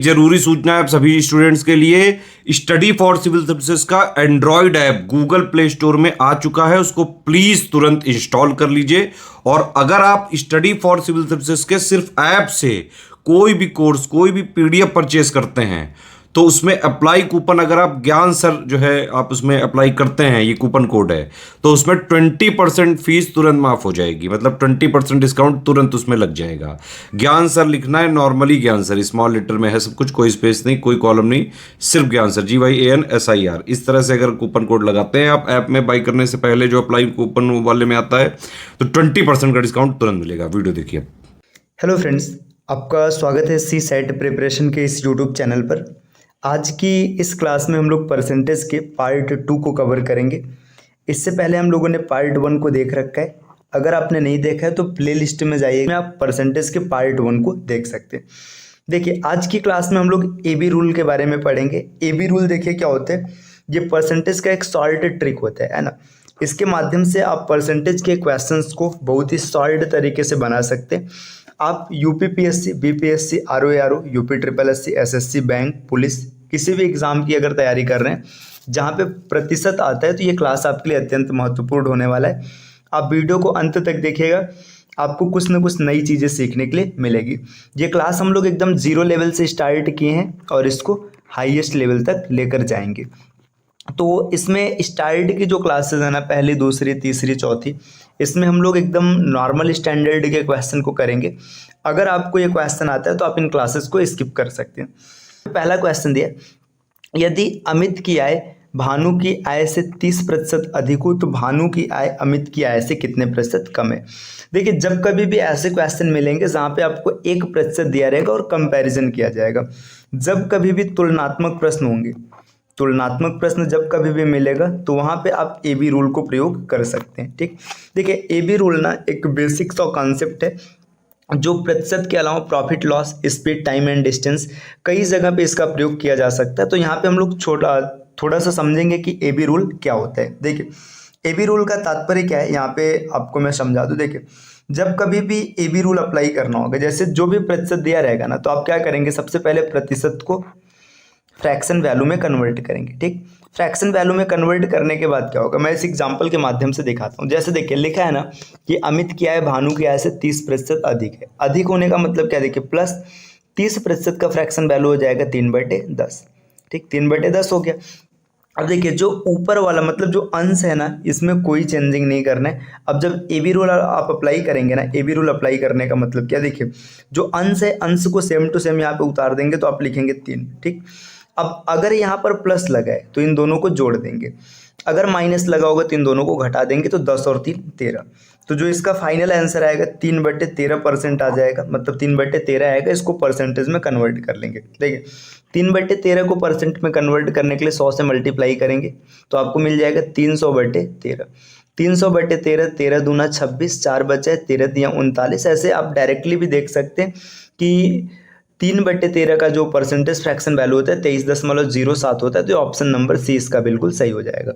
जरूरी सूचना है आप सभी स्टूडेंट्स के लिए। स्टडी फॉर सिविल सर्विसेज का Android app Google play store में आ चुका है, उसको प्लीज तुरंत इंस्टॉल कर लीजिए। और अगर आप स्टडी फॉर सिविल सर्विसेज के सिर्फ ऐप से कोई भी कोर्स, कोई भी पीडीएफ परचेस करते हैं तो उसमें अप्लाई कूपन, अगर आप ज्ञान सर जो है आप उसमें अप्लाई करते हैं, ये कूपन कोड है, तो उसमें 20% फीस तुरंत माफ हो जाएगी। मतलब 20% डिस्काउंट तुरंत उसमें लग जाएगा। ज्ञान सर लिखना है, नॉर्मली ज्ञान सर, स्मॉल लेटर में है सब कुछ, कोई स्पेस नहीं, कोई कॉलम नहीं, सिर्फ ज्ञान सर, GYANSIR। इस तरह से अगर कूपन कोड लगाते हैं आप ऐप में बाई करने से पहले, जो अप्लाई कूपन वाले में आता है, तो 20% का डिस्काउंट तुरंत मिलेगा। वीडियो देखिए। हेलो फ्रेंड्स, आपका स्वागत है सी सेट प्रिपरेशन के इस यूट्यूब चैनल पर। आज की इस क्लास में हम लोग परसेंटेज के पार्ट 2 को कवर करेंगे। इससे पहले हम लोगों ने पार्ट 1 को देख रखा है। अगर आपने नहीं देखा है तो प्ले लिस्ट में जाइए, में आप परसेंटेज के पार्ट 1 को देख सकते हैं। देखिए, आज की क्लास में हम लोग AB रूल के बारे में पढ़ेंगे। AB रूल देखिए क्या होता है, ये परसेंटेज का एक सॉल्ट ट्रिक होता है ना। इसके माध्यम से आप परसेंटेज के क्वेश्चंस को बहुत ही सॉल्ट तरीके से बना सकते हैं। आप UPPSC, BPSC, ROARO, UPSSC, SSC, bank, police, किसी भी एग्ज़ाम की अगर तैयारी कर रहे हैं जहाँ पे प्रतिशत आता है, तो ये क्लास आपके लिए अत्यंत महत्वपूर्ण होने वाला है। आप वीडियो को अंत तक देखिएगा, आपको कुछ ना कुछ नई चीज़ें सीखने के लिए मिलेगी। ये क्लास हम लोग एकदम 0 लेवल से स्टार्ट किए हैं और इसको हाईएस्ट लेवल तक लेकर जाएंगे। तो इसमें स्टार्ट की जो क्लासेस है ना, पहली, दूसरी, तीसरी, चौथी, इसमें हम लोग एकदम नॉर्मल स्टैंडर्ड के क्वेश्चन को करेंगे। अगर आपको ये क्वेश्चन आता है तो आप इन क्लासेस को स्किप कर सकते हैं। पहला क्वेश्चन दिया, यदि अमित की आय भानु की आय से 30% अधिक हो तो भानु की आय अमित की आय से कितने प्रतिशत कम है। देखिए, जब कभी भी ऐसे क्वेश्चन मिलेंगे जहाँ पे आपको 1% दिया रहेगा और कंपैरिजन किया जाएगा, जब कभी भी तुलनात्मक प्रश्न होंगे, तुलनात्मक प्रश्न जब कभी भी मिलेगा तो वहाँ पे आप AB रूल को प्रयोग कर सकते हैं। ठीक, देखिए AB रूल ना एक बेसिक सा कॉन्सेप्ट है जो प्रतिशत के अलावा profit loss, speed, time and distance, कई जगह पे इसका प्रयोग किया जा सकता है। तो यहाँ पे हम लोग थोड़ा सा समझेंगे कि AB रूल क्या होता है। देखिए, AB रूल का तात्पर्य क्या है, यहाँ पे आपको मैं समझा दूँ। देखिए, जब कभी भी AB रूल अप्लाई करना होगा, जैसे जो भी प्रतिशत दिया रहेगा ना, तो आप क्या करेंगे, सबसे पहले प्रतिशत को फ्रैक्शन वैल्यू में कन्वर्ट करेंगे। ठीक, फ्रैक्शन वैल्यू में कन्वर्ट करने के बाद क्या होगा, मैं इस एग्जांपल के माध्यम से दिखाता हूँ। जैसे देखिए, लिखा है ना कि अमित की आय भानु की आय से 30% अधिक है। अधिक होने का मतलब क्या, देखिए प्लस 30% का फ्रैक्शन वैल्यू हो जाएगा 3/10। ठीक, 3/10 हो गया। अब देखिए, जो ऊपर वाला मतलब जो अंश है ना, इसमें कोई चेंजिंग नहीं करना है। अब जब AB रूल आप अप्लाई करेंगे ना, AB रूल अप्लाई करने का मतलब क्या, देखिए जो अंश है, अंश को सेम टू सेम यहाँ पे उतार देंगे तो आप लिखेंगे 3। ठीक, अब अगर यहाँ पर प्लस लगा है तो इन दोनों को जोड़ देंगे, अगर माइनस लगा होगा तो इन दोनों को घटा देंगे, तो 10 और 3 13। तो जो इसका फाइनल आंसर आएगा 3/13% आ जाएगा, मतलब 3/13 आएगा। इसको परसेंटेज में कन्वर्ट कर लेंगे। देखिए, 3/13 को परसेंट में कन्वर्ट करने के लिए 100 से मल्टीप्लाई करेंगे तो आपको मिल जाएगा 300/13। 300/13, 13 दूना 26, 4 बचे, 13 दिया 39। ऐसे आप डायरेक्टली भी देख सकते हैं कि 3/13 का जो परसेंटेज फ्रैक्शन वैल्यू होता है 23.07 होता है। तो ऑप्शन नंबर C इसका बिल्कुल सही हो जाएगा।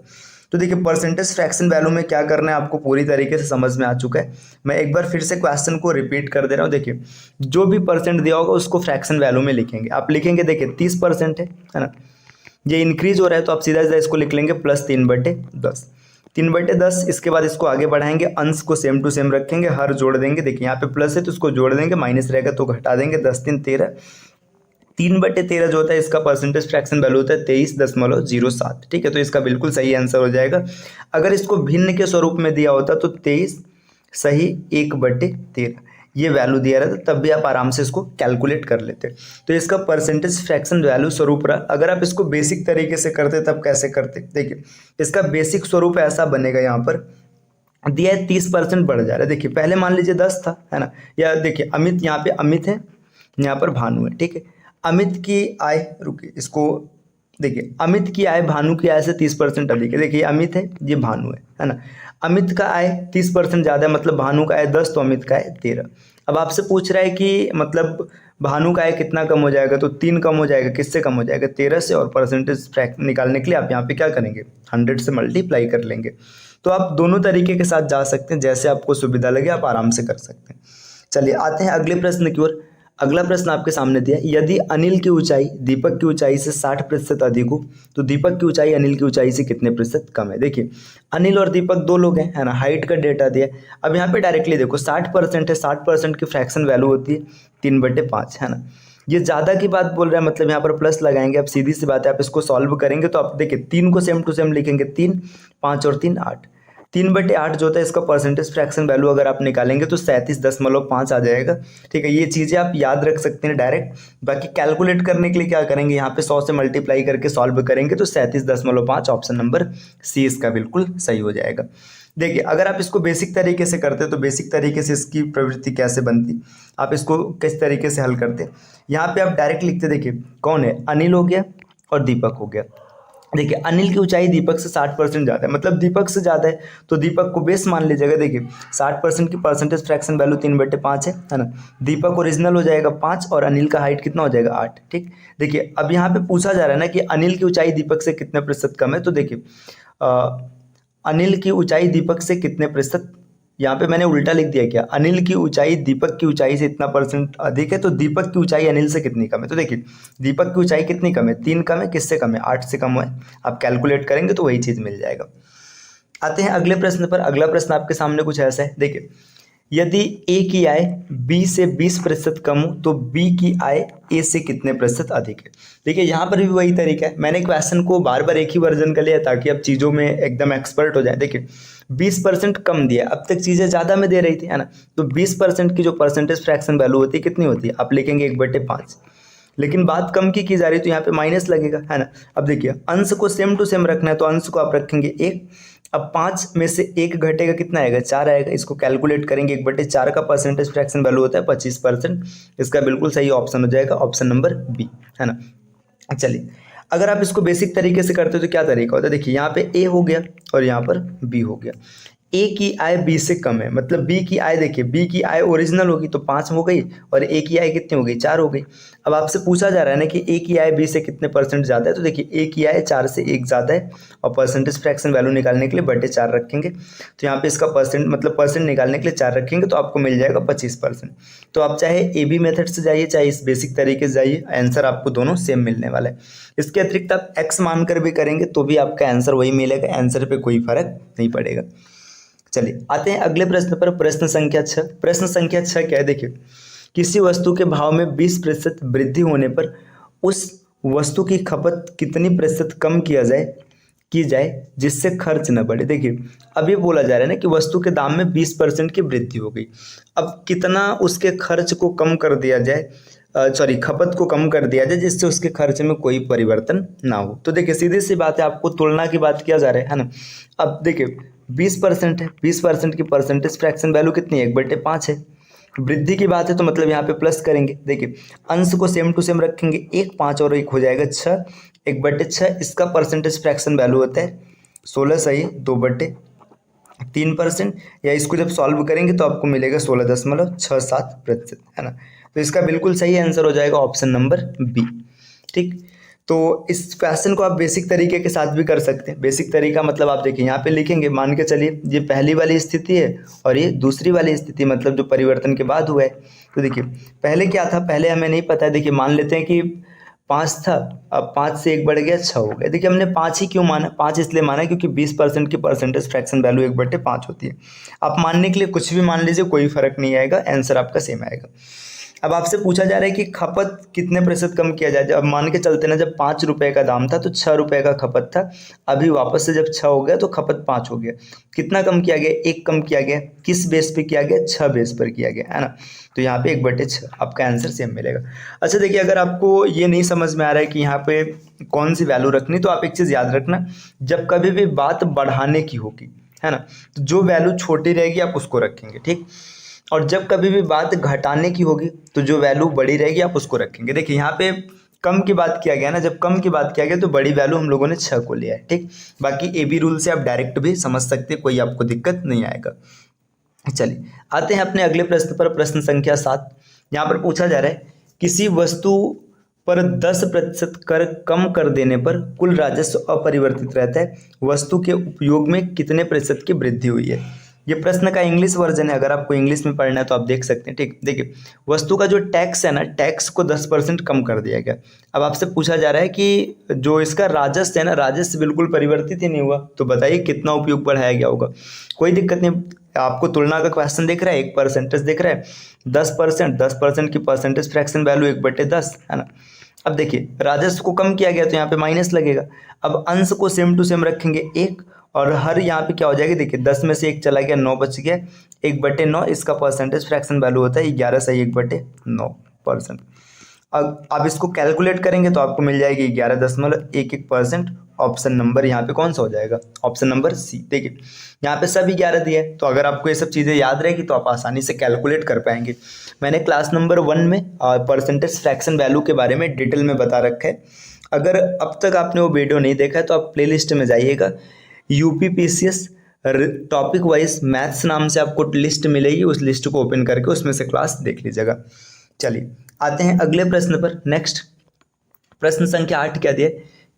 तो देखिए, परसेंटेज फ्रैक्शन वैल्यू में क्या करना है आपको पूरी तरीके से समझ में आ चुका है। मैं एक बार फिर से क्वेश्चन को रिपीट कर दे रहा हूँ। देखिए, जो भी परसेंट दिया होगा उसको फ्रैक्शन वैल्यू में लिखेंगे। आप लिखेंगे, देखिए 30% है ना, ये इंक्रीज हो रहा है तो आप सीधा सीधा इसको लिख लेंगे प्लस 3/10। 3/10, इसके बाद इसको आगे बढ़ाएंगे, अंश को सेम टू सेम रखेंगे, हर जोड़ देंगे। देखिए, यहाँ पे प्लस है तो इसको जोड़ देंगे, माइनस रहेगा तो घटा देंगे, 10 3 13। 3/13 जो होता है इसका परसेंटेज फ्रैक्शन वैल्यू होता है 23.07। ठीक है, तो इसका बिल्कुल सही आंसर हो जाएगा। अगर इसको भिन्न के स्वरूप में दिया होता तो 23 सही 1/13 ये वैल्यू दिया रहता, तब भी आप आराम से इसको कैलकुलेट कर लेते। तो इसका परसेंटेज फ्रैक्शन वैल्यू स्वरूप रहा। अगर आप इसको बेसिक तरीके से करते तब कैसे करते, देखिए इसका बेसिक स्वरूप ऐसा बनेगा, यहाँ पर दिया है 30% बढ़ जा रहा है। देखिए, पहले मान लीजिए 10 था, है ना, या देखिए अमित, यहाँ पे अमित है, यहाँ पर भानु है। ठीक है, अमित की आय, रुकिए इसको, देखिए अमित की आय भानु की आय से 30% अधिक है। देखिए, अमित है, ये भानु है ना। अमित का आय 30% ज़्यादा है, मतलब भानु का आय 10 तो अमित का आय 13। अब आपसे पूछ रहा है कि मतलब भानु का आय कितना कम हो जाएगा, तो 3 कम हो जाएगा। किससे कम हो जाएगा, 13 से। और परसेंटेज निकालने के लिए आप यहाँ पे क्या करेंगे, 100 से मल्टीप्लाई कर लेंगे। तो आप दोनों तरीके के साथ जा सकते हैं, जैसे आपको सुविधा लगे आप आराम से कर सकते हैं। चलिए आते हैं अगले प्रश्न की ओर। अगला प्रश्न आपके सामने दिया है, यदि अनिल की ऊंचाई दीपक की ऊंचाई से 60% अधिक हो तो दीपक की ऊंचाई अनिल की ऊंचाई से कितने प्रतिशत कम है। देखिए अनिल और दीपक दो लोग हैं, है ना, हाइट का डेटा दिया है। अब यहाँ पे डायरेक्टली देखो 60% है, 60% की फ्रैक्शन वैल्यू होती है 3/5, है ना। ये ज़्यादा की बात बोल रहा है, मतलब यहाँ पर प्लस लगाएंगे। अब सीधी सी बात है, आप इसको सॉल्व करेंगे तो आप देखिए 3 को सेम टू सेम लिखेंगे, 3 5 और 3 8, 3/8 जो होता है इसका परसेंटेज फ्रैक्शन वैल्यू अगर आप निकालेंगे तो 37.5 आ जाएगा। ठीक है, ये चीज़ें आप याद रख सकते हैं डायरेक्ट। बाकी कैलकुलेट करने के लिए क्या करेंगे, यहाँ पे 100 से मल्टीप्लाई करके सॉल्व करेंगे तो 37.5 ऑप्शन नंबर सी इसका बिल्कुल सही हो जाएगा। देखिए अगर आप इसको बेसिक तरीके से करते तो बेसिक तरीके से इसकी प्रवृत्ति कैसे बनती, आप इसको किस तरीके से हल करते। यहाँ पे आप डायरेक्ट लिखते, देखिए कौन है, अनिल हो गया और दीपक हो गया। देखिए अनिल की ऊंचाई दीपक से 60% ज़्यादा है, मतलब दीपक से ज़्यादा है तो दीपक को बेस मान लीजिएगा। देखिए 60% की परसेंटेज फ्रैक्शन वैल्यू 3/5 है ना। दीपक ओरिजिनल हो जाएगा 5 और अनिल का हाइट कितना हो जाएगा 8। ठीक, देखिए अब यहाँ पे पूछा जा रहा है ना कि अनिल की ऊंचाई दीपक से कितने प्रतिशत कम है, तो देखिए अनिल की ऊंचाई दीपक से कितने प्रतिशत, यहाँ पे मैंने उल्टा लिख दिया क्या, अनिल की ऊंचाई दीपक की ऊंचाई से इतना % अधिक है तो दीपक की ऊंचाई अनिल से कितनी कम है। तो देखिए दीपक की ऊंचाई कितनी कम है, 3 कम है, किससे कम है, 8 से कम है। आप कैलकुलेट करेंगे तो वही चीज़ मिल जाएगा। आते हैं अगले प्रश्न पर। अगला प्रश्न आपके सामने कुछ ऐसा है, देखिए यदि ए की आय बी से 20% कम हो तो बी की आय ए से कितने प्रतिशत अधिक है। देखिए यहाँ पर भी वही तरीका है, मैंने क्वेश्चन को बार बार एक ही वर्जन का लिया ताकि आप चीज़ों में एकदम एक्सपर्ट हो जाए। देखिए 20% कम दिया, अब तक चीज़ें ज़्यादा में दे रही थी, है ना, तो 20% की जो परसेंटेज फ्रैक्शन वैल्यू होती है कितनी होती है, आप लिखेंगे 1/5। लेकिन बात कम की जा रही है तो यहाँ पे माइनस लगेगा, है ना। अब देखिए अंश को सेम टू सेम रखना है तो अंश को आप रखेंगे 1। अब 5 में से 1 घटेगा, कितना आएगा, 4 आएगा। इसको कैलकुलेट करेंगे, 1/4 का परसेंटेज फ्रैक्शन वैल्यू होता है 25%। इसका बिल्कुल सही ऑप्शन हो जाएगा ऑप्शन नंबर बी, है ना। चलिए अगर आप इसको बेसिक तरीके से करते हो तो क्या तरीका होता है, देखिए यहाँ पे ए हो गया और यहाँ पर बी हो गया। ए की आय बी से कम है, मतलब बी की आय, देखिए बी की आय ओरिजिनल होगी तो 5 हो गई और ए की आय कितनी हो गई, 4 हो गई। अब आपसे पूछा जा रहा है ना कि ए की आय बी से कितने % ज़्यादा है, तो देखिए ए की आय 4 से 1 ज़्यादा है और परसेंटेज फ्रैक्शन वैल्यू निकालने के लिए 4 रखेंगे तो यहाँ पे इसका परसेंट निकालने के लिए 4 रखेंगे तो आपको मिल जाएगा 25%। तो आप चाहे ए बी मेथड से जाइए चाहे इस बेसिक तरीके से जाइए, आंसर आपको दोनों सेम मिलने वाला है। इसके अतिरिक्त आप एक्स मानकर भी करेंगे तो भी आपका आंसर वही मिलेगा, आंसर पे कोई फर्क नहीं पड़ेगा। चलिए आते हैं अगले प्रश्न पर। प्रश्न संख्या 6। प्रश्न संख्या 6 क्या है, देखिए किसी वस्तु के भाव में 20% वृद्धि होने पर उस वस्तु की खपत कितनी प्रतिशत कम की जाए जिससे खर्च न बढ़े। देखिए अब ये बोला जा रहा है ना कि वस्तु के दाम में 20% की वृद्धि हो गई, अब कितना उसके खर्च को कम कर दिया जाए, खपत को कम कर दिया जाए जिससे उसके खर्च में कोई परिवर्तन ना हो। तो देखिए सीधी सी बात है, आपको तुलना की बात किया जा रहा है ना। अब देखिए 20% है, 20% की परसेंटेज फ्रैक्शन वैल्यू कितनी है, 1/5 है। वृद्धि की बात है तो मतलब यहाँ पे प्लस करेंगे। देखिए अंश को सेम टू सेम रखेंगे, 1 5 और 1 हो जाएगा 6, 1/6 इसका परसेंटेज फ्रैक्शन वैल्यू होता है 16 सही 2/3%, या इसको जब सॉल्व करेंगे तो आपको मिलेगा 16.67%, है ना। तो इसका बिल्कुल सही आंसर हो जाएगा ऑप्शन नंबर बी। ठीक, तो इस क्वेश्चन को आप बेसिक तरीके के साथ भी कर सकते हैं। बेसिक तरीका मतलब आप देखिए यहाँ पे लिखेंगे, मान के चलिए ये पहली वाली स्थिति है और ये दूसरी वाली स्थिति, मतलब जो परिवर्तन के बाद हुआ है। तो देखिए पहले क्या था, पहले हमें नहीं पता है। देखिए मान लेते हैं कि 5 था, अब 5 से 1 बढ़ गया 6 हो गया। देखिए हमने 5 ही क्यों माना, 5 इसलिए माना क्योंकि 20% की परसेंटेज फ्रैक्शन वैल्यू 1/5 होती है। आप मानने के लिए कुछ भी मान लीजिए, कोई फर्क नहीं आएगा, आंसर आपका सेम आएगा। अब आपसे पूछा जा रहा है कि खपत कितने प्रतिशत कम किया जाए। अब मान के चलते ना, जब 5 रुपये का दाम था तो 6 रुपये का खपत था, अभी वापस से जब 6 हो गया तो खपत 5 हो गया। कितना कम किया गया, 1 कम किया गया। किस बेस पे किया गया, 6 बेस पर किया गया, है ना। तो यहाँ पे 1/6 आपका आंसर सेम मिलेगा। अच्छा देखिए अगर आपको ये नहीं समझ में आ रहा है कि यहाँ पे कौन सी वैल्यू रखनी, तो आप एक चीज़ याद रखना, जब कभी भी बात बढ़ाने की होगी, है ना, तो जो वैल्यू छोटी रहेगी आप उसको रखेंगे, ठीक। और जब कभी भी बात घटाने की होगी तो जो वैल्यू बड़ी रहेगी आप उसको रखेंगे। देखिए यहाँ पे कम की बात किया गया ना, जब कम की बात किया गया तो बड़ी वैल्यू हम लोगों ने 6 को लिया है, ठीक। बाकी ए बी रूल से आप डायरेक्ट भी समझ सकते हैं, कोई आपको दिक्कत नहीं आएगा। चलिए आते हैं अपने अगले प्रश्न पर। प्रश्न संख्या 7। यहाँ पर पूछा जा रहा है किसी वस्तु पर 10% कर कम कर देने पर कुल राजस्व अपरिवर्तित रहता है, वस्तु के उपयोग में कितने प्रतिशत की वृद्धि हुई है। ये प्रश्न का इंग्लिश वर्जन है, अगर आपको इंग्लिश में पढ़ना है तो आप देख सकते हैं। ठीक, देखिए वस्तु का जो टैक्स है ना, टैक्स को 10% कम कर दिया गया। अब आपसे पूछा जा रहा है कि जो इसका राजस्व है ना, राजस्व बिल्कुल परिवर्तित ही नहीं हुआ, तो बताइए कितना उपयोग बढ़ाया गया होगा। कोई दिक्कत नहीं, आपको तुलना का क्वेश्चन दिख रहा है, एक परसेंटेज दिख रहा है 10%, 10% की परसेंटेज फ्रैक्शन वैल्यू 1/10 है ना। अब देखिए राजस्व को कम किया गया तो यहाँ पे माइनस लगेगा। अब अंश को सेम टू सेम रखेंगे 1, और हर यहाँ पे क्या हो जाएगा, देखिए 10 में से 1 चला गया, 9 बच गया, 1/9 इसका परसेंटेज फ्रैक्शन वैल्यू होता है 11 से 1/9%। अब आप इसको कैलकुलेट करेंगे तो आपको मिल जाएगी 11.11%। ऑप्शन नंबर यहाँ पे कौन सा हो जाएगा, ऑप्शन नंबर सी। देखिए यहाँ पे सब 11 दिया है, तो अगर आपको ये सब चीज़ें याद रहेगी तो आप आसानी से कैलकुलेट कर पाएंगे। मैंने क्लास नंबर 1 में परसेंटेज फ्रैक्शन वैल्यू के बारे में डिटेल में बता रखा है। अगर अब तक आपने वो वीडियो नहीं देखा है तो आप प्ले लिस्ट में जाइएगा, यूपीपीसीएस टॉपिक वाइज मैथ्स नाम से आपको लिस्ट मिलेगी, उस लिस्ट को ओपन करके उसमें से क्लास देख लीजिएगा। चलिए आते हैं अगले प्रश्न पर। नेक्स्ट प्रश्न संख्या 8 क्या दिया,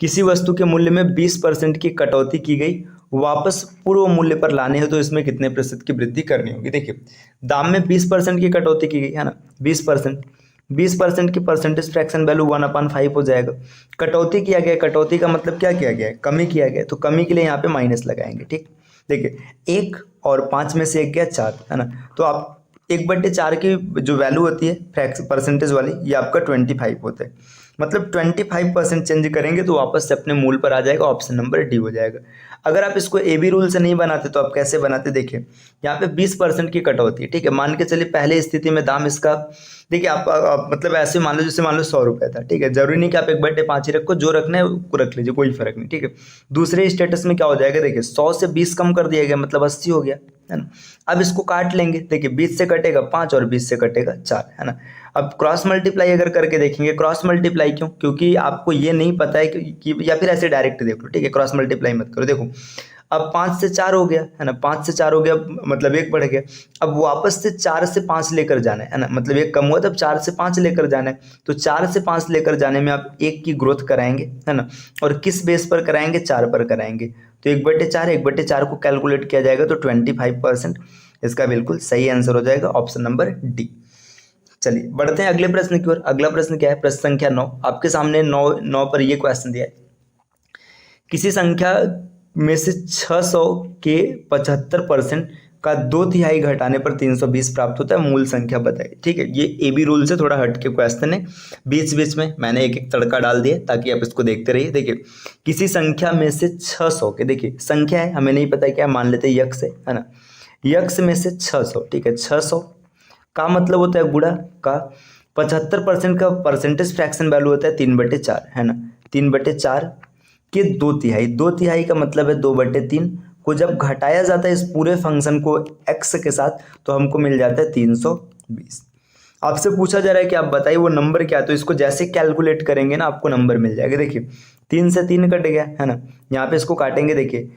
किसी वस्तु के मूल्य में 20% की कटौती की गई, वापस पूर्व मूल्य पर लाने हैं तो इसमें कितने प्रतिशत की वृद्धि करनी होगी। देखिए दाम में 20% की कटौती की गई है ना, 20% की परसेंटेज फ्रैक्शन वैल्यू 1/5 हो जाएगा। कटौती किया गया, कटौती का मतलब क्या किया गया है, कमी किया गया, तो कमी के लिए यहाँ पे माइनस लगाएंगे। ठीक, देखिए 1 और 5 में से 1 गया 4 है ना, तो आप 1/4 की जो वैल्यू होती है परसेंटेज वाली, ये आपका 25 होता है। मतलब 25% चेंज करेंगे तो वापस से अपने मूल पर आ जाएगा, ऑप्शन नंबर डी हो जाएगा। अगर आप इसको ए बी रूल से नहीं बनाते तो आप कैसे बनाते, देखिए यहाँ पे 20% की कटौती है। ठीक है, मान के चलिए पहले स्थिति में दाम इसका, देखिए आप मतलब ऐसे मान लो, जैसे मान लो 100 रुपये था। ठीक है, जरूरी नहीं कि आप 1/5 ही रखो, जो रखना है वो रख लीजिए, कोई फर्क नहीं। ठीक है, दूसरे स्टेटस में क्या हो जाएगा, देखिए 100 से 20 कम कर दिया गया, मतलब 80 हो गया है ना। अब इसको काट लेंगे, देखिए 20 से कटेगा 5 और 20 से कटेगा 4 है ना। अब क्रॉस मल्टीप्लाई अगर करके देखेंगे, क्रॉस मल्टीप्लाई क्यों, क्योंकि आपको ये नहीं पता है कि या फिर ऐसे डायरेक्ट देख लो। ठीक है, क्रॉस मल्टीप्लाई मत करो। देखो अब 5 से 4 हो गया है ना, 5 से 4 हो गया मतलब 1 बढ़ गया। अब वापस से 4 से 5 लेकर जाना है ना, मतलब 1 कम हुआ तब 4 से 5 लेकर जाना है। तो 4 से 5 लेकर जाने में आप 1 की ग्रोथ कराएंगे है ना, और किस बेस पर कराएंगे, 4 पर कराएंगे। तो 1/4 को कैलकुलेट किया जाएगा तो 25% इसका बिल्कुल सही आंसर हो जाएगा, ऑप्शन नंबर डी। चलिए बढ़ते हैं अगले प्रश्न की ओर। अगला प्रश्न क्या है, प्रश्न संख्या 9। आपके सामने 9 पर ये क्वेश्चन दिया है, किसी संख्या में से 600 के 75% का 2/3 घटाने पर 320 प्राप्त होता है, मूल संख्या बताइए। ठीक है, ये ए बी रूल से थोड़ा हट के क्वेश्चन है, बीच बीच में मैंने एक एक तड़का डाल दिया ताकि आप इसको देखते रहिए। देखिए किसी संख्या में से 600 के, देखिए संख्या है, हमें नहीं पता क्या, मान लेते हैं यक्स है ना, यक्स में से 600। ठीक है, 600 का मतलब होता है गुणा का 75% का परसेंटेज फ्रैक्शन वैल्यू होता है 3/4 है ना, 3/4 के 2/3, 2/3 का मतलब है 2/3 को जब घटाया जाता है इस पूरे फंक्शन को x के साथ तो हमको मिल जाता है 320। आपसे पूछा जा रहा है कि आप बताइए वो नंबर क्या है, तो इसको जैसे कैलकुलेट करेंगे ना आपको नंबर मिल जाएगा। देखिए 3 से 3 कट गया है ना, यहाँ पे इसको काटेंगे, देखिए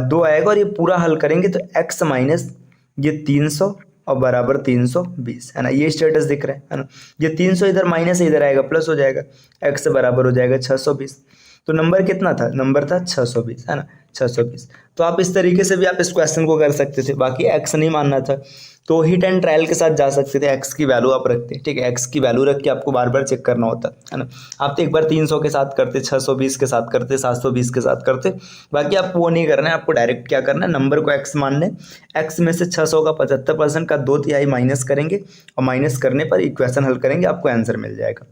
2 आएगा और ये पूरा हल करेंगे तो x माइनस ये 300 और बराबर 320 है ना, ये स्टेटस दिख रहा है ना। ये 300 इधर माइनस इधर आएगा प्लस हो जाएगा, x बराबर हो जाएगा 620। तो नंबर कितना था, नंबर था 620 है ना, 620। तो आप इस तरीके से भी आप इस क्वेश्चन को कर सकते थे, बाकी x नहीं मानना था तो हिट एंड ट्रायल के साथ जा सकते थे, x की वैल्यू आप रखते। ठीक है, x की वैल्यू रख के आपको बार बार चेक करना होता है ना। आप तो एक बार 300 के साथ करते, 620 के साथ करते, 720 के साथ करते, बाकी आपको वो नहीं करना है। आपको डायरेक्ट क्या करना है, नंबर को x मान लें, x में से 600 का 75% का 2/3 माइनस करेंगे और माइनस करने पर इक्वेशन हल करेंगे, आपको आंसर मिल जाएगा।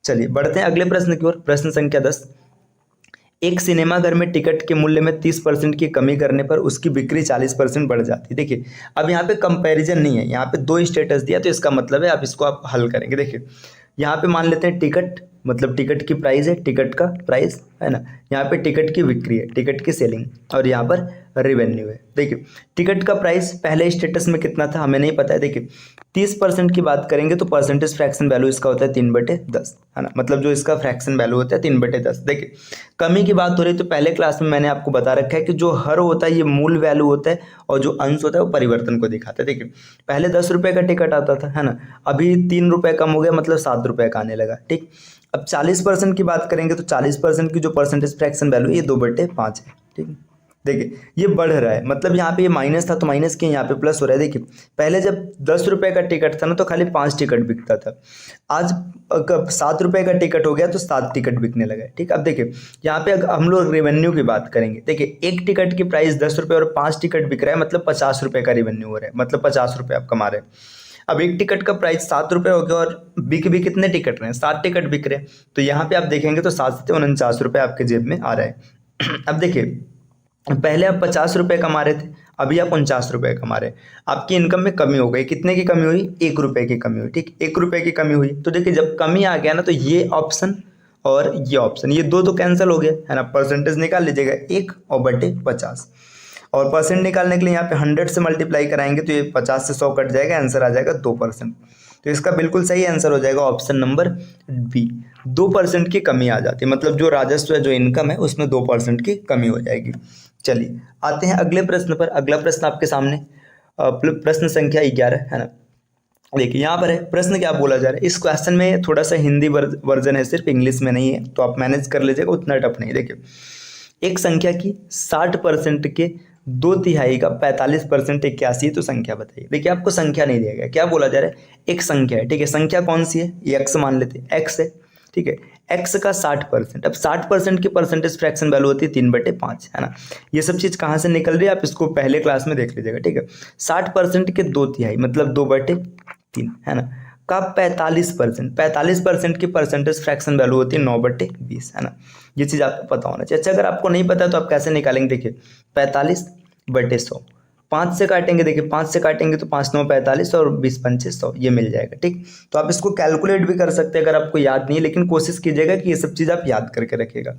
चलिए बढ़ते हैं अगले प्रश्न की ओर। प्रश्न संख्या 10, एक सिनेमाघर में टिकट के मूल्य में 30% की कमी करने पर उसकी बिक्री 40% बढ़ जाती है। देखिए अब यहाँ पे कंपैरिजन नहीं है, यहाँ पे 2 स्टेटस दिया, तो इसका मतलब है आप इसको आप हल करेंगे। देखिए यहाँ पे मान लेते हैं टिकट, मतलब टिकट की प्राइस है, टिकट का प्राइस है ना, यहाँ पे टिकट की बिक्री है, टिकट की सेलिंग, और यहाँ पर रेवेन्यू है। देखिए टिकट का प्राइस पहले स्टेटस में कितना था हमें नहीं पता है। देखिए 30% की बात करेंगे तो परसेंटेज फ्रैक्शन वैल्यू इसका होता है 3/10 है ना, मतलब जो इसका फ्रैक्शन वैल्यू होता है 3/10। देखिए कमी की बात हो रही तो पहले क्लास में मैंने आपको बता रखा है कि जो हर होता है ये मूल वैल्यू होता है और जो अंश होता है वो परिवर्तन को दिखाता है। देखिए पहले 10 रुपये का टिकट आता था है ना, अभी 3 रुपये कम हो गया, मतलब 7 रुपये का आने लगा। ठीक, अब 40% की बात करेंगे तो 40% की जो परसेंटेज फ्रैक्शन वैल्यू ये 2/5 है। ठीक, देखिए ये बढ़ रहा है, मतलब यहाँ पे ये माइनस था तो माइनस के यहाँ पे प्लस हो रहा है। देखिए पहले जब 10 रुपये का टिकट था ना तो खाली 5 टिकट बिकता था, आज 7 रुपये का टिकट हो गया तो 7 टिकट बिकने लगा है। ठीक, अब देखिए यहाँ पे अगर हम लोग रेवेन्यू की बात करेंगे, देखिए एक टिकट की प्राइस 10 रुपये और 5 टिकट बिक रहा है, मतलब 50 रुपये का रेवेन्यू हो रहा है, मतलब 50 रुपये आप कमा रहे हैं। अब एक टिकट का प्राइस 7 रुपये हो गया और बिक भी कितने टिकट रहे हैं, 7 टिकट बिक रहे हैं, तो यहाँ पे आप देखेंगे तो 7 से 49 रुपये आपके जेब में आ रहा है। अब देखिए पहले आप 50 रुपये कमा रहे थे, अभी आप 49 रुपये कमा रहे हैं, आपकी इनकम में कमी हो गई। कितने की कमी हुई? 1 रुपये की कमी हुई। ठीक, 1 रुपये की कमी हुई, तो देखिए जब कमी आ गया ना तो ये ऑप्शन और ये ऑप्शन, ये दो तो कैंसिल हो गए है ना। परसेंटेज निकाल लीजिएगा 1 और बटे 50, और परसेंट निकालने के लिए यहाँ पे 100 से मल्टीप्लाई कराएंगे तो ये 50 से 100 कट जाएगा, आंसर आ जाएगा 2%। तो इसका बिल्कुल सही आंसर हो जाएगा ऑप्शन नंबर बी। 2% की कमी आ जाती है, मतलब जो राजस्व है, जो इनकम है, उसमें 2% की कमी हो जाएगी। चलिए आते हैं अगले प्रश्न पर। अगला प्रश्न आपके सामने प्रश्न संख्या 11 है ना। देखिए यहाँ पर है, प्रश्न क्या बोला जा रहा है। इस क्वेश्चन में थोड़ा सा हिंदी वर्जन है, सिर्फ इंग्लिश में नहीं है, तो आप मैनेज कर लीजिएगा, उतना टफ नहीं। देखिए एक संख्या की 60% के 2/3 का 45% 81, तो संख्या बताइए। देखिए आपको संख्या नहीं दिया गया, क्या बोला जा रहा है, एक संख्या है। ठीक है, संख्या कौन सी है, ये x मान लेते हैं, x है। ठीक है, x का 60%, अब 60% की परसेंटेज फ्रैक्शन वैल्यू होती है 3/5, है ना। ये सब चीज़ कहाँ से निकल रही है, आप इसको पहले क्लास में देख लीजिएगा। ठीक है, 60% के 2/3 मतलब 2/3, है ना, का 45% की परसेंटेज फ्रैक्शन वैल्यू होती है 9/20, है ना। ये चीज़ आपको पता होना चाहिए। अच्छा अगर आपको नहीं पता तो आप कैसे निकालेंगे, देखिए 45/100, 5 से काटेंगे, देखिए 5 से काटेंगे तो 5 9 45 और 20 पंचे 100, ये मिल जाएगा। ठीक, तो आप इसको कैलकुलेट भी कर सकते हैं अगर आपको याद नहीं है, लेकिन कोशिश कीजिएगा कि ये सब चीज़ आप याद करके रखिएगा।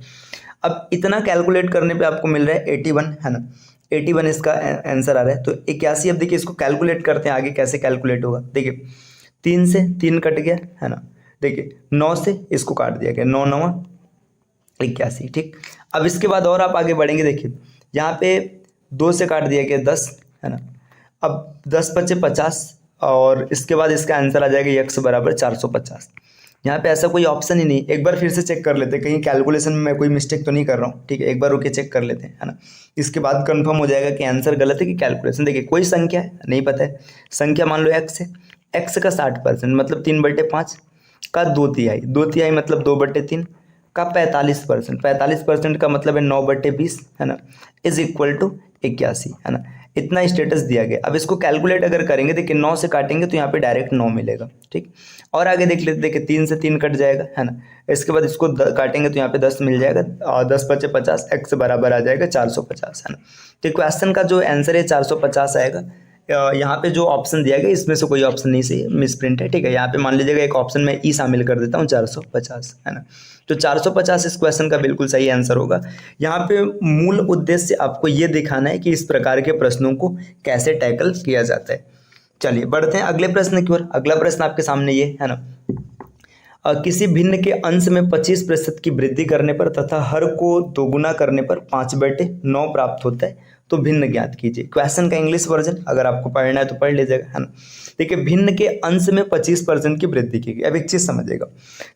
अब इतना कैलकुलेट करने पे आपको मिल रहा है 81, है ना, 81 इसका आंसर आ रहा है। तो 81, अब देखिए इसको कैलकुलेट करते हैं, आगे कैसे कैलकुलेट होगा। देखिए 3 से 3 कट गया, है ना, देखिए 9 से इसको काट दिया गया, 9 9 81। ठीक, अब इसके बाद और आप आगे बढ़ेंगे, देखिए यहाँ पे 2 से काट दिया गया 10, है ना, अब 10 बचे 50, और इसके बाद इसका आंसर आ जाएगा x बराबर 450। यहाँ पे ऐसा कोई ऑप्शन ही नहीं। एक बार फिर से चेक कर लेते हैं, कहीं कैलकुलेशन में मैं कोई मिस्टेक तो नहीं कर रहा हूँ। ठीक है, एक बार रुके चेक कर लेते हैं, है ना, इसके बाद कंफर्म हो जाएगा कि आंसर गलत है कि कैलकुलेशन। देखिए कोई संख्या है, नहीं पता है, संख्या मान लो x है, x का 60% मतलब 3/5 का 2/3, 2/3 मतलब 2/3 का 45% का मतलब है 9/20, है ना, इज इक्वल टू 81, है ना। इतना स्टेटस दिया गया। अब इसको कैलकुलेट अगर करेंगे, देखिए 9 से काटेंगे तो यहाँ पे डायरेक्ट 9 मिलेगा। ठीक, और आगे देख लेते, देखिए 3 से 3 कट जाएगा, है ना, इसके बाद इसको काटेंगे तो यहाँ पे 10 मिल जाएगा, और 10 बचे 50, x बराबर आ जाएगा 450, है ना। तो क्वेश्चन का जो आंसर है 450 आएगा। यहाँ पे जो ऑप्शन दिया गया इसमें से कोई ऑप्शन नहीं सही, मिसप्रिंट है। ठीक है, यहाँ पे मान लीजिएगा एक ऑप्शन में ई शामिल कर देता हूँ, 450, है ना। तो 450 इस क्वेश्चन का बिल्कुल सही आंसर होगा। यहाँ पे मूल उद्देश्य आपको ये दिखाना है कि इस प्रकार के प्रश्नों को कैसे टैकल किया जाता है। चलिए बढ़ते हैं अगले प्रश्न की ओर। अगला प्रश्न आपके सामने ये है ना, किसी भिन्न के अंश में 25% की वृद्धि करने पर तथा हर को दोगुना करने पर 5/9 प्राप्त होता है, तो भिन्न ज्ञात कीजिए। क्वेश्चन का इंग्लिश वर्जन अगर आपको पढ़ना है तो पढ़ लीजिएगा, है ना। देखिए भिन्न के अंश में 25% की वृद्धि की गई। अब एक चीज़ समझिएगा,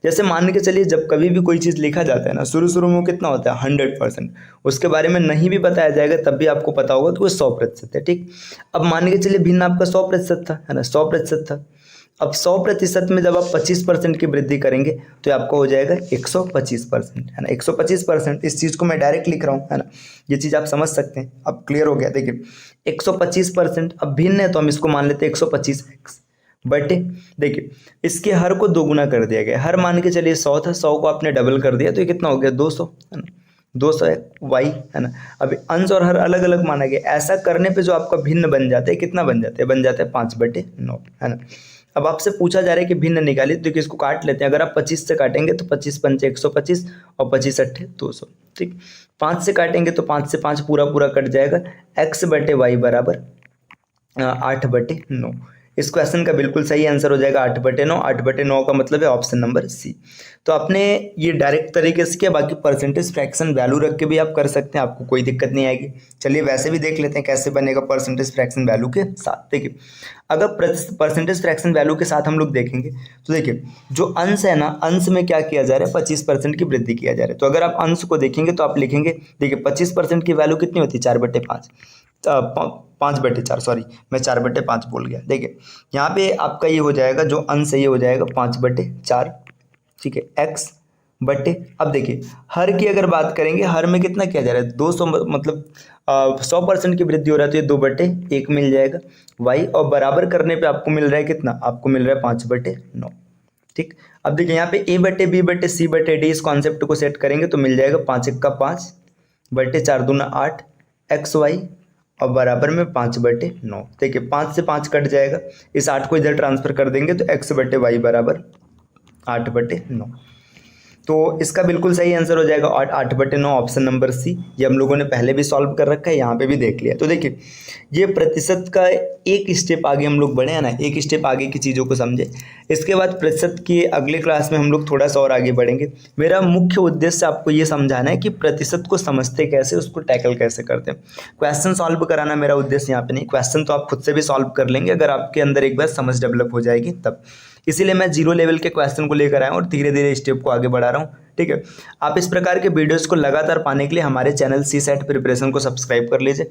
जैसे मान के चलिए जब कभी भी कोई चीज़ लिखा जाता है ना, शुरू में कितना होता है 100%, उसके बारे में नहीं भी बताया जाएगा तब भी आपको पता होगा कि वो 100% है। ठीक, अब मान के चलिए भिन्न आपका 100% था, है ना, 100% था। अब 100% में जब आप 25% की वृद्धि करेंगे तो आपको हो जाएगा 125%, है ना, 125%। इस चीज़ को मैं डायरेक्ट लिख रहा हूँ, है ना, ये चीज़ आप समझ सकते हैं। अब क्लियर हो गया। देखिए 125%, अब भिन्न है तो हम इसको मान लेते हैं 125x बटे, देखिए इसके हर को दोगुना कर दिया गया। हर मान के चलिए 100 था, 100 को आपने डबल कर दिया तो ये कितना हो गया 200, है ना, 200 y, है ना। अब अंश और हर अलग अलग माना गया। ऐसा करने पे जो आपका भिन्न बन जाता है, कितना बन जाता है, बन जाता है 5/9, है ना। अब आपसे पूछा जा रहा है कि भिन्न निकालिए, तो इसको काट लेते हैं। अगर आप 25 से काटेंगे तो 25 पंचे 125 और 25 अट्ठे 200। ठीक, 5 से काटेंगे तो 5 से 5 पूरा कट जाएगा, x/y बराबर 8/9। इस क्वेश्चन का बिल्कुल सही आंसर हो जाएगा 8/9। 8/9 का मतलब है ऑप्शन नंबर सी। तो आपने ये डायरेक्ट तरीके से किया, बाकी परसेंटेज फ्रैक्शन वैल्यू रख के भी आप कर सकते हैं, आपको कोई दिक्कत नहीं आएगी। चलिए वैसे भी देख लेते हैं कैसे बनेगा परसेंटेज फ्रैक्शन वैल्यू के साथ। देखिए अगर परसेंटेज फ्रैक्शन वैल्यू के साथ हम लोग देखेंगे तो देखिए जो अंश है ना, अंश में क्या किया जा रहा है, 25% की वृद्धि किया जा रहा है। तो अगर आप अंश को देखेंगे तो आप लिखेंगे, देखिए 25% की वैल्यू कितनी होती है, 4/5, 5/4, सॉरी मैं 4/5 बोल गया। देखिए यहाँ पे आपका ये हो जाएगा, जो अंश है ये हो जाएगा 5/4, ठीक है, x बटे, अब देखिए हर की अगर बात करेंगे, हर में कितना किया जा रहा है, 200, मतलब 100% की वृद्धि हो रहा है तो ये 2/1 मिल जाएगा y, और बराबर करने पे आपको मिल रहा है कितना, आपको मिल रहा है 5/9। ठीक, अब देखिए यहाँ पे a/b/c/d इस कॉन्सेप्ट को सेट करेंगे तो मिल जाएगा 5×1 = 5 4 दूना 8 xy और बराबर में 5/9। देखिए 5 से 5 कट जाएगा, इस 8 को इधर ट्रांसफर कर देंगे तो x/y बराबर 8/9। तो इसका बिल्कुल सही आंसर हो जाएगा 8/9, ऑप्शन नंबर सी। ये हम लोगों ने पहले भी सॉल्व कर रखा है, यहाँ पे भी देख लिया। तो देखिए ये प्रतिशत का एक स्टेप आगे हम लोग बढ़े हैं ना, एक स्टेप आगे की चीज़ों को समझे। इसके बाद प्रतिशत की अगले क्लास में हम लोग थोड़ा सा और आगे बढ़ेंगे। मेरा मुख्य उद्देश्य आपको ये समझाना है कि प्रतिशत को समझते कैसे, उसको टैकल कैसे करते हैं। क्वेश्चन सॉल्व कराना मेरा उद्देश्य यहाँ पे नहीं, क्वेश्चन तो आप खुद से भी सॉल्व कर लेंगे अगर आपके अंदर एक बार समझ डेवलप हो जाएगी तब। इसीलिए मैं 0 लेवल के क्वेश्चन को लेकर आया हूँ और धीरे धीरे स्टेप को आगे बढ़ा रहा हूँ। ठीक है, आप इस प्रकार के वीडियोस को लगातार पाने के लिए हमारे चैनल सी सेट प्रिपरेशन को सब्सक्राइब कर लीजिए।